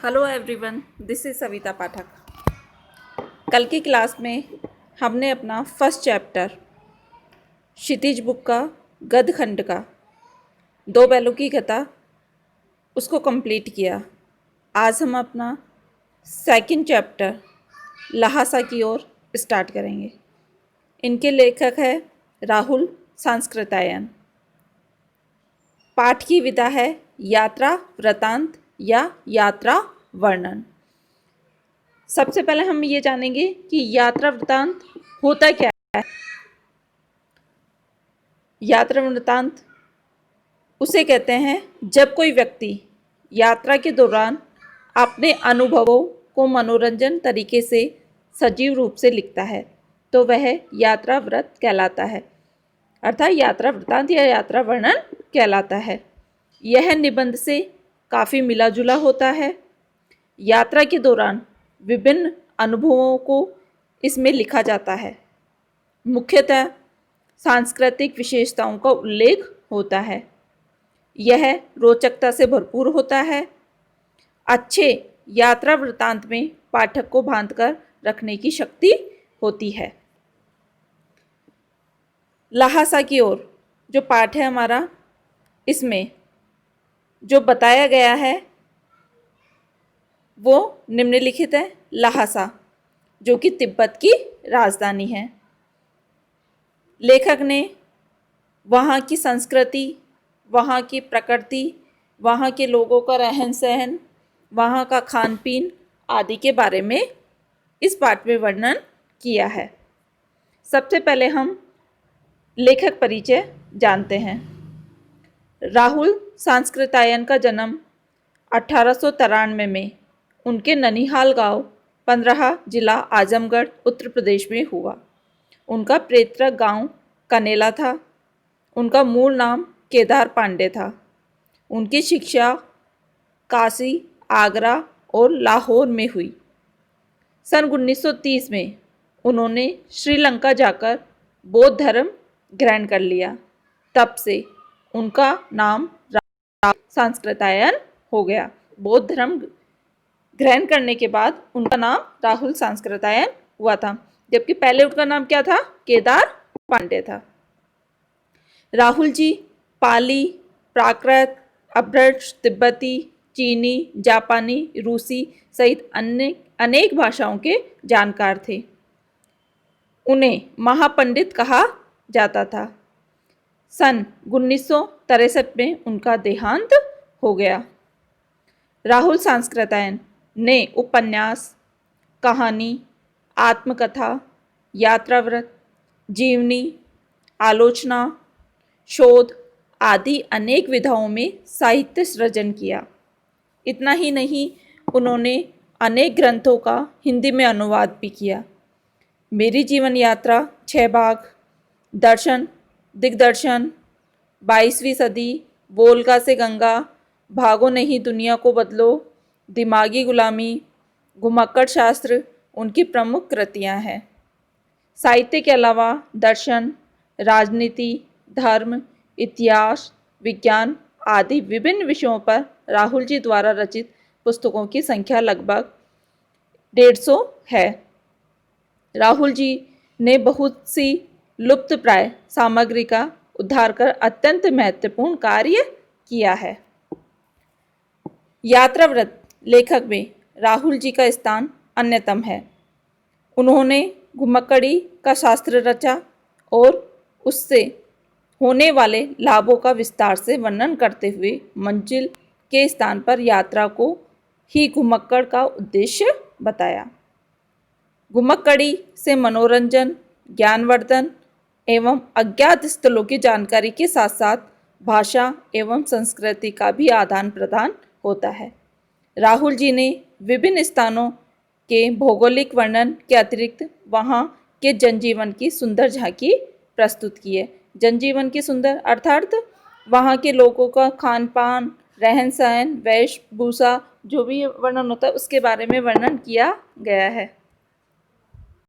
Hello everyone, this is Savita Pathak. कल की class में हमने अपना फर्स्ट चैप्टर क्षितिज बुक का गद्य खंड का दो बैलों की कथा उसको कंप्लीट किया। आज हम अपना सेकंड चैप्टर लहासा की ओर स्टार्ट करेंगे। इनके लेखक है राहुल सांस्कृतायन। पाठ की विधा है यात्रा वृतांत या यात्रा वर्णन। सबसे पहले हम ये जानेंगे कि यात्रा वृतांत होता क्या है। यात्रा वृतांत उसे कहते हैं जब कोई व्यक्ति यात्रा के दौरान अपने अनुभवों को मनोरंजन तरीके से सजीव रूप से लिखता है तो वह यात्रा वृत्त कहलाता है, अर्थात यात्रा वृतांत या यात्रा वर्णन कहलाता है। यह निबंध से काफ़ी मिला जुला होता है। यात्रा के दौरान विभिन्न अनुभवों को इसमें लिखा जाता है। मुख्यतः सांस्कृतिक विशेषताओं का उल्लेख होता है। यह रोचकता से भरपूर होता है। अच्छे यात्रा वृत्तांत में पाठक को बांध कर रखने की शक्ति होती है। लहासा की ओर जो पाठ है हमारा, इसमें जो बताया गया है वो निम्नलिखित है। लहासा जो कि तिब्बत की राजधानी है। लेखक ने वहाँ की संस्कृति, वहाँ की प्रकृति, वहाँ के लोगों का रहन सहन, वहाँ का खान पीन आदि के बारे में इस पाठ में वर्णन किया है। सबसे पहले हम लेखक परिचय जानते हैं। राहुल सांस्कृतायन का जन्म 1893 में उनके ननिहाल गांव 15 जिला आजमगढ़ उत्तर प्रदेश में हुआ। उनका पैतृक गांव कनेला था। उनका मूल नाम केदार पांडे था। उनकी शिक्षा काशी, आगरा और लाहौर में हुई। सन 1930 में उन्होंने श्रीलंका जाकर बौद्ध धर्म ग्रहण कर लिया। तब से उनका नाम राहुल सांस्कृतायन हो गया। बौद्ध धर्म ग्रहण करने के बाद उनका नाम राहुल सांस्कृतायन हुआ था, जबकि पहले उनका नाम क्या था? केदार पांडे था। राहुल जी पाली, प्राकृत, अभ्रंश, तिब्बती, चीनी, जापानी, रूसी सहित अन्य अनेक भाषाओं के जानकार थे। उन्हें महापंडित कहा जाता था। सन 1963 में उनका देहांत हो गया। राहुल सांस्कृतायन ने उपन्यास, कहानी, आत्मकथा, यात्रावृत्त, जीवनी, आलोचना, शोध आदि अनेक विधाओं में साहित्य सृजन किया। इतना ही नहीं, उन्होंने अनेक ग्रंथों का हिंदी में अनुवाद भी किया। मेरी जीवन यात्रा 6 भाग, दर्शन दिग्दर्शन, 22वीं सदी, वोल्गा से गंगा, भागो नहीं दुनिया को बदलो, दिमागी गुलामी, घुमक्कड़ शास्त्र उनकी प्रमुख कृतियां हैं। साहित्य के अलावा दर्शन, राजनीति, धर्म, इतिहास, विज्ञान आदि विभिन्न विषयों पर राहुल जी द्वारा रचित पुस्तकों की संख्या लगभग 150 है। राहुल जी ने बहुत सी लुप्तप्राय सामग्री का उद्धार कर अत्यंत महत्वपूर्ण कार्य किया है। यात्रावृत्त लेखक में राहुल जी का स्थान अन्यतम है। उन्होंने घुमक्कड़ी का शास्त्र रचा और उससे होने वाले लाभों का विस्तार से वर्णन करते हुए मंजिल के स्थान पर यात्रा को ही घुमक्कड़ का उद्देश्य बताया। घुमक्कड़ी से मनोरंजन, ज्ञानवर्धन एवं अज्ञात स्थलों की जानकारी के साथ साथ भाषा एवं संस्कृति का भी आदान प्रदान होता है। राहुल जी ने विभिन्न स्थानों के भौगोलिक वर्णन के अतिरिक्त वहाँ के जनजीवन की सुंदर झांकी प्रस्तुत की है। जनजीवन की सुंदर अर्थात वहाँ के लोगों का खान पान, रहन सहन, वेशभूषा जो भी वर्णन होता है उसके बारे में वर्णन किया गया है।